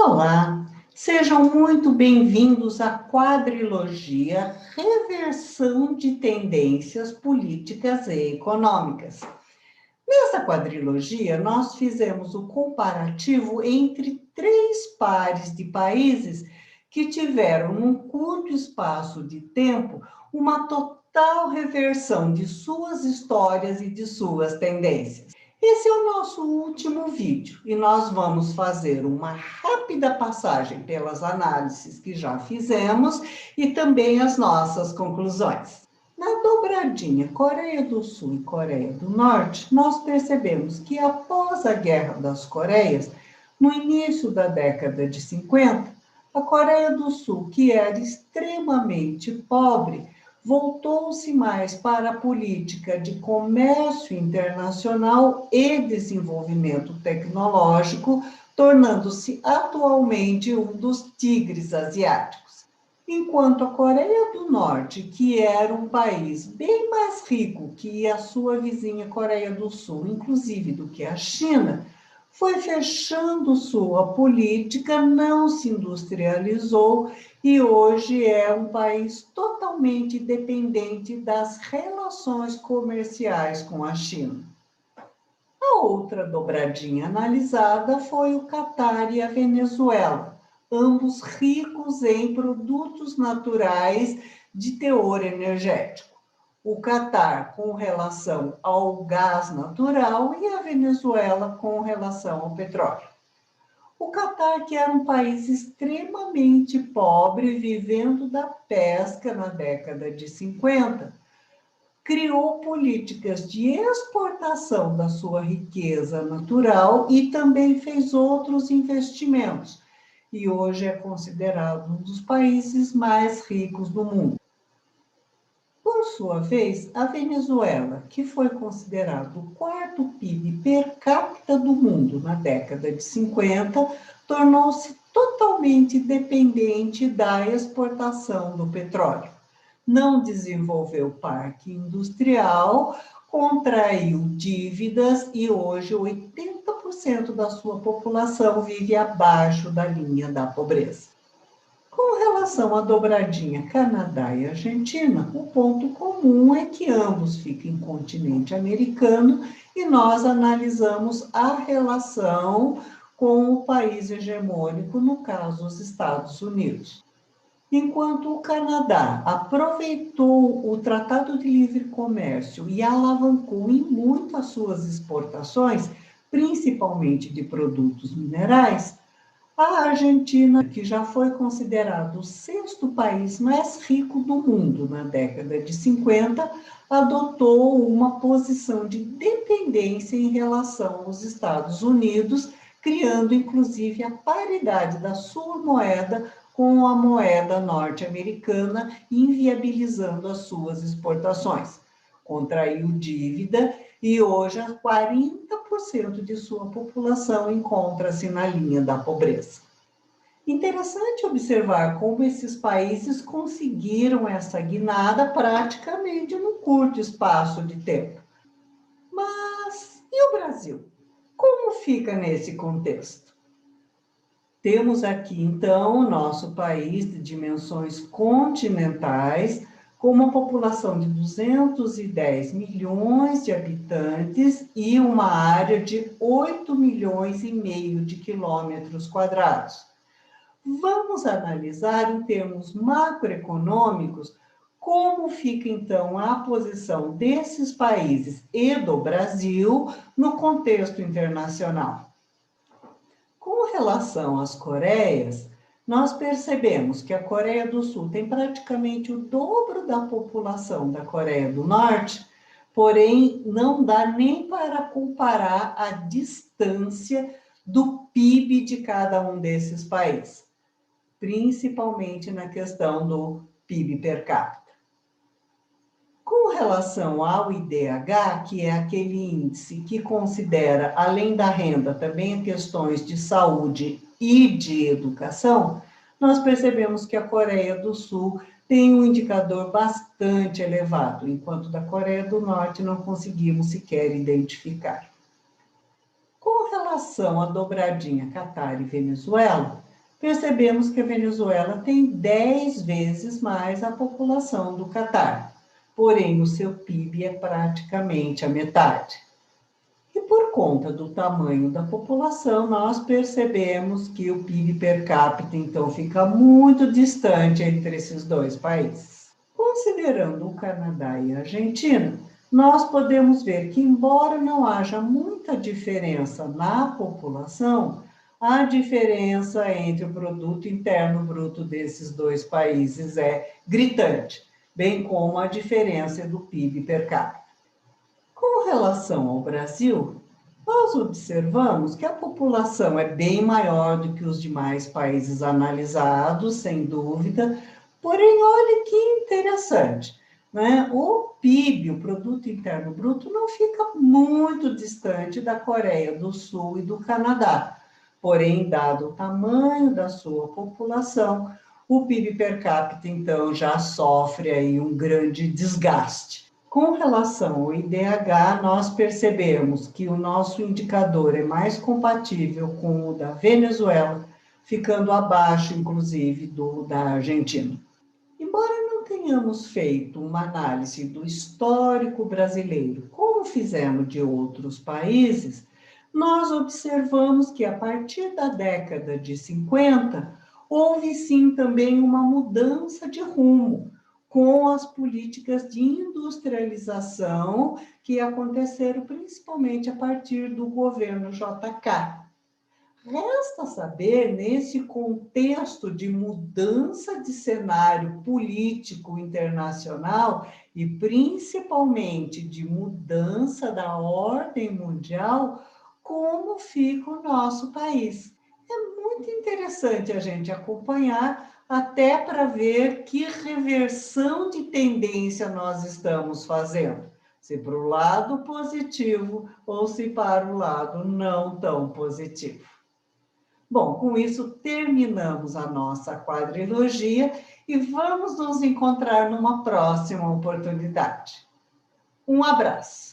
Olá, sejam muito bem-vindos à quadrilogia Reversão de Tendências Políticas e Econômicas. Nessa quadrilogia, nós fizemos o comparativo entre três pares de países que tiveram, num curto espaço de tempo, uma total reversão de suas histórias e de suas tendências. Esse é o nosso último vídeo e nós vamos fazer uma rápida passagem pelas análises que já fizemos e também as nossas conclusões. Na dobradinha Coreia do Sul e Coreia do Norte, nós percebemos que após a Guerra das Coreias, no início da década de 50, a Coreia do Sul, que era extremamente pobre, voltou-se mais para a política de comércio internacional e desenvolvimento tecnológico, tornando-se atualmente um dos tigres asiáticos. Enquanto a Coreia do Norte, que era um país bem mais rico que a sua vizinha Coreia do Sul, inclusive do que a China, foi fechando sua política, não se industrializou e hoje é um país totalmente dependente das relações comerciais com a China. A outra dobradinha analisada foi o Catar e a Venezuela, ambos ricos em produtos naturais de teor energético. O Catar com relação ao gás natural e a Venezuela com relação ao petróleo. O Catar, que era um país extremamente pobre, vivendo da pesca na década de 50, criou políticas de exportação da sua riqueza natural e também fez outros investimentos. E hoje é considerado um dos países mais ricos do mundo. Por sua vez, a Venezuela, que foi considerado o quarto PIB per capita do mundo na década de 50, tornou-se totalmente dependente da exportação do petróleo. Não desenvolveu parque industrial, contraiu dívidas e hoje 80% da sua população vive abaixo da linha da pobreza. Com relação à dobradinha Canadá e Argentina, o ponto comum é que ambos ficam em continente americano e nós analisamos a relação com o país hegemônico, no caso, os Estados Unidos. Enquanto o Canadá aproveitou o Tratado de Livre Comércio e alavancou em muito as suas exportações, principalmente de produtos minerais, a Argentina, que já foi considerado o sexto país mais rico do mundo na década de 50, adotou uma posição de dependência em relação aos Estados Unidos, criando inclusive a paridade da sua moeda com a moeda norte-americana, inviabilizando as suas exportações. Contraiu dívida e hoje 40% de sua população encontra-se na linha da pobreza. Interessante observar como esses países conseguiram essa guinada praticamente num curto espaço de tempo. Mas e o Brasil? Como fica nesse contexto? Temos aqui, então, o nosso país de dimensões continentais, com uma população de 210 milhões de habitantes e uma área de 8 milhões e meio de quilômetros quadrados. Vamos analisar em termos macroeconômicos como fica então a posição desses países e do Brasil no contexto internacional. Com relação às Coreias, nós percebemos que a Coreia do Sul tem praticamente o dobro da população da Coreia do Norte, porém não dá nem para comparar a distância do PIB de cada um desses países, principalmente na questão do PIB per capita. Com relação ao IDH, que é aquele índice que considera, além da renda, também questões de saúde e de educação, nós percebemos que a Coreia do Sul tem um indicador bastante elevado, enquanto da Coreia do Norte não conseguimos sequer identificar. Com relação à dobradinha Catar e Venezuela, percebemos que a Venezuela tem 10 vezes mais a população do Catar, porém o seu PIB é praticamente a metade. E por conta do tamanho da população, nós percebemos que o PIB per capita, então, fica muito distante entre esses dois países. Considerando o Canadá e a Argentina, nós podemos ver que, embora não haja muita diferença na população, a diferença entre o produto interno bruto desses dois países é gritante, bem como a diferença do PIB per capita. Com relação ao Brasil, nós observamos que a população é bem maior do que os demais países analisados, sem dúvida, porém, olha que interessante, né? O PIB, o Produto Interno Bruto, não fica muito distante da Coreia do Sul e do Canadá. Porém, dado o tamanho da sua população, o PIB per capita, então, já sofre aí um grande desgaste. Com relação ao IDH, nós percebemos que o nosso indicador é mais compatível com o da Venezuela, ficando abaixo, inclusive, do da Argentina. Embora não tenhamos feito uma análise do histórico brasileiro, como fizemos de outros países, nós observamos que, a partir da década de 50, houve sim também uma mudança de rumo, com as políticas de industrialização que aconteceram principalmente a partir do governo JK. Resta saber, nesse contexto de mudança de cenário político internacional e principalmente de mudança da ordem mundial, como fica o nosso país. É muito interessante a gente acompanhar, até para ver que reversão de tendência nós estamos fazendo. Se para o lado positivo ou se para o lado não tão positivo. Bom, com isso terminamos a nossa quadrilogia e vamos nos encontrar numa próxima oportunidade. Um abraço.